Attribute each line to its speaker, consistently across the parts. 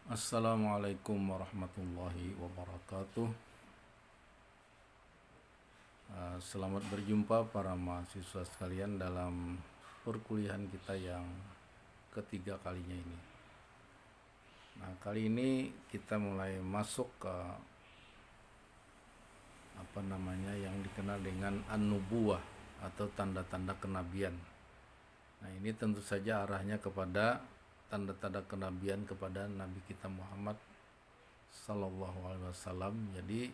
Speaker 1: Assalamualaikum warahmatullahi wabarakatuh. Selamat berjumpa para mahasiswa sekalian dalam perkuliahan kita yang ketiga kalinya ini. Nah, kali ini kita mulai masuk ke yang dikenal dengan an-nubuwah atau tanda-tanda kenabian. Nah, ini tentu saja arahnya kepada tanda-tanda kenabian kepada Nabi kita Muhammad Sallallahu Alaihi Wasallam. Jadi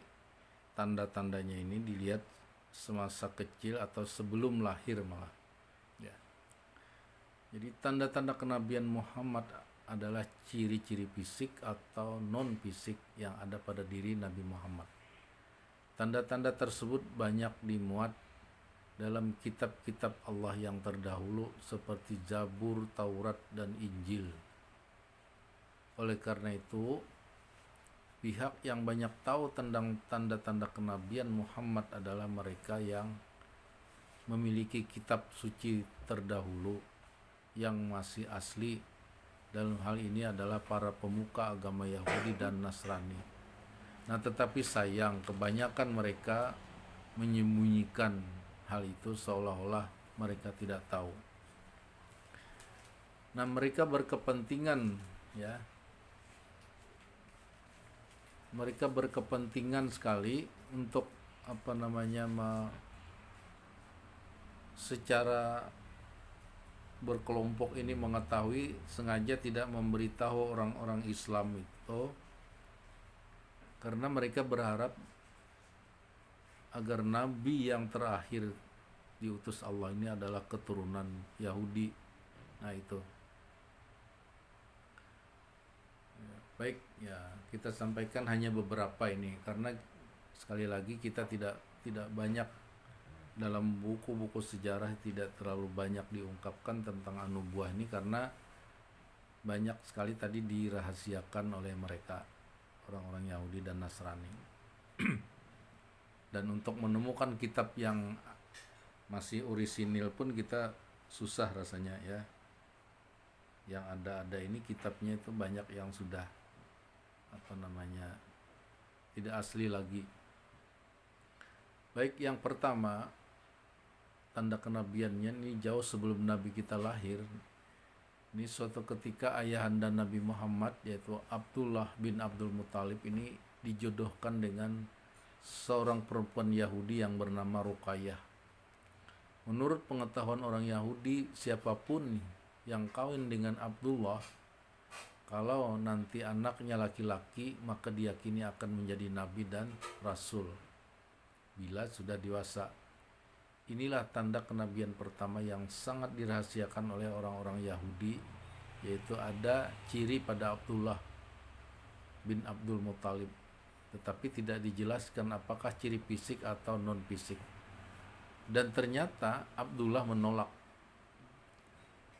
Speaker 1: tanda-tandanya ini dilihat semasa kecil atau sebelum lahir malah. Ya. Jadi tanda-tanda kenabian Muhammad adalah ciri-ciri fisik atau non fisik yang ada pada diri Nabi Muhammad. Tanda-tanda tersebut banyak dimuat dalam kitab-kitab Allah yang terdahulu seperti Zabur, Taurat, dan Injil. Oleh karena itu, pihak yang banyak tahu tentang tanda-tanda kenabian Muhammad adalah mereka yang memiliki kitab suci terdahulu yang masih asli. Dalam hal ini adalah para pemuka agama Yahudi dan Nasrani. Nah, tetapi sayang kebanyakan mereka menyembunyikan hal itu seolah-olah mereka tidak tahu. Nah, mereka berkepentingan mereka berkepentingan sekali untuk secara berkelompok ini mengetahui, sengaja tidak memberitahu orang-orang Islam itu, karena mereka berharap agar nabi yang terakhir diutus Allah ini adalah keturunan Yahudi. Nah, itu. Baik, kita sampaikan hanya beberapa ini karena sekali lagi kita tidak banyak dalam buku-buku sejarah, tidak terlalu banyak diungkapkan tentang an-nubuwah ini karena banyak sekali tadi dirahasiakan oleh mereka, orang-orang Yahudi dan Nasrani. Dan untuk menemukan kitab yang masih orisinil pun kita susah rasanya ya. Yang ada ini kitabnya itu banyak yang sudah tidak asli lagi. Baik, yang pertama, tanda kenabiannya ini jauh sebelum Nabi kita lahir. Ini suatu ketika ayahanda Nabi Muhammad yaitu Abdullah bin Abdul Muthalib ini dijodohkan dengan seorang perempuan Yahudi yang bernama Ruqayyah. Menurut pengetahuan orang Yahudi, siapapun yang kawin dengan Abdullah, kalau nanti anaknya laki-laki, maka diyakini akan menjadi nabi dan rasul bila sudah dewasa. Inilah tanda kenabian pertama yang sangat dirahasiakan oleh orang-orang Yahudi, yaitu ada ciri pada Abdullah bin Abdul Muthalib, tetapi tidak dijelaskan apakah ciri fisik atau non fisik. Dan ternyata Abdullah menolak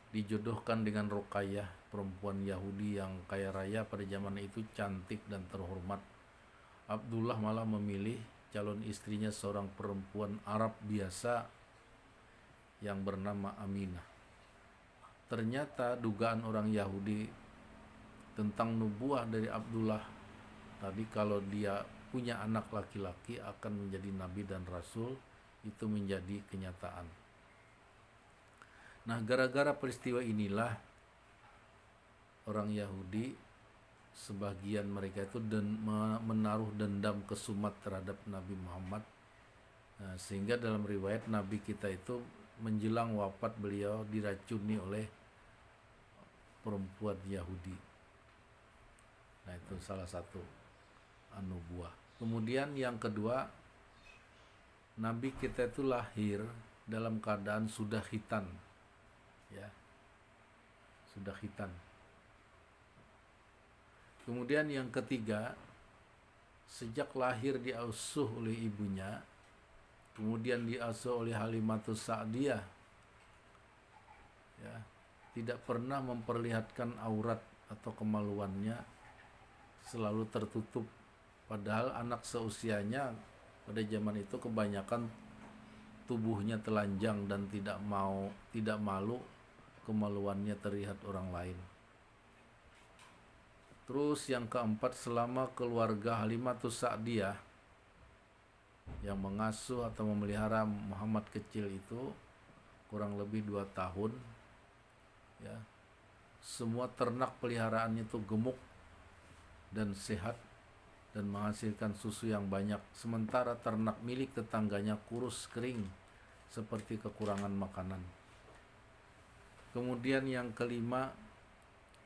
Speaker 1: dijodohkan dengan Ruqayyah, perempuan Yahudi yang kaya raya pada zaman itu, cantik dan terhormat. Abdullah malah memilih calon istrinya seorang perempuan Arab biasa yang bernama Aminah. Ternyata dugaan orang Yahudi tentang nubuah dari Abdullah tadi, kalau dia punya anak laki-laki akan menjadi nabi dan rasul, itu menjadi kenyataan. Nah, gara-gara peristiwa inilah orang Yahudi, sebagian mereka itu menaruh dendam kesumat terhadap Nabi Muhammad. Nah, sehingga dalam riwayat Nabi kita itu menjelang wafat beliau diracuni oleh perempuan Yahudi. Nah, itu salah satu an-nubuwah. Kemudian yang kedua, Nabi kita itu lahir dalam keadaan sudah khitan. Sudah khitan. Kemudian yang ketiga, sejak lahir diasuh oleh ibunya, kemudian diasuh oleh Halimatus Sa'diyah, tidak pernah memperlihatkan aurat atau kemaluannya, selalu tertutup. Padahal anak seusianya pada zaman itu kebanyakan tubuhnya telanjang dan tidak malu kemaluannya terlihat orang lain. Terus yang keempat, selama keluarga Halimatus Sa'diyah yang mengasuh atau memelihara Muhammad kecil itu kurang lebih 2 tahun, ya, semua ternak peliharaannya itu gemuk dan sehat dan menghasilkan susu yang banyak, sementara ternak milik tetangganya kurus kering seperti kekurangan makanan. Kemudian yang kelima,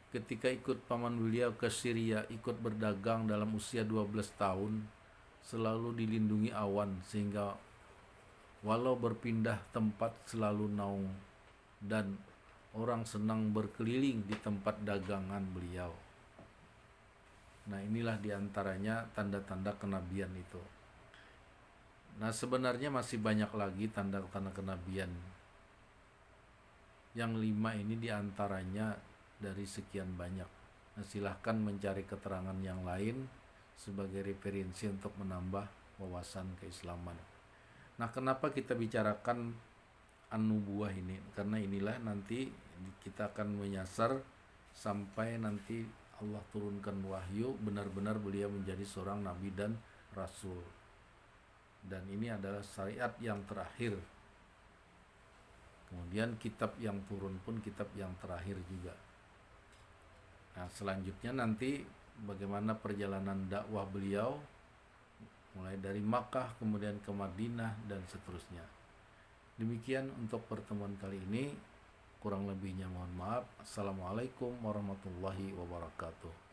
Speaker 1: ketika ikut paman beliau ke Syria, ikut berdagang dalam usia 12 tahun, selalu dilindungi awan sehingga walau berpindah tempat selalu naung dan orang senang berkeliling di tempat dagangan beliau. Nah, inilah diantaranya tanda-tanda kenabian itu. Nah, sebenarnya masih banyak lagi tanda-tanda kenabian. Yang 5 ini diantaranya dari sekian banyak. Nah, silahkan mencari keterangan yang lain sebagai referensi untuk menambah wawasan keislaman. Nah, kenapa kita bicarakan an-nubuwah ini? Karena inilah nanti kita akan menyasar sampai nanti Allah turunkan wahyu, benar-benar beliau menjadi seorang nabi dan rasul. Dan ini adalah syariat yang terakhir. Kemudian kitab yang turun pun kitab yang terakhir juga. Nah, selanjutnya nanti bagaimana perjalanan dakwah beliau mulai dari Makkah kemudian ke Madinah dan seterusnya. Demikian untuk pertemuan kali ini, kurang lebihnya mohon maaf. Assalamualaikum warahmatullahi wabarakatuh.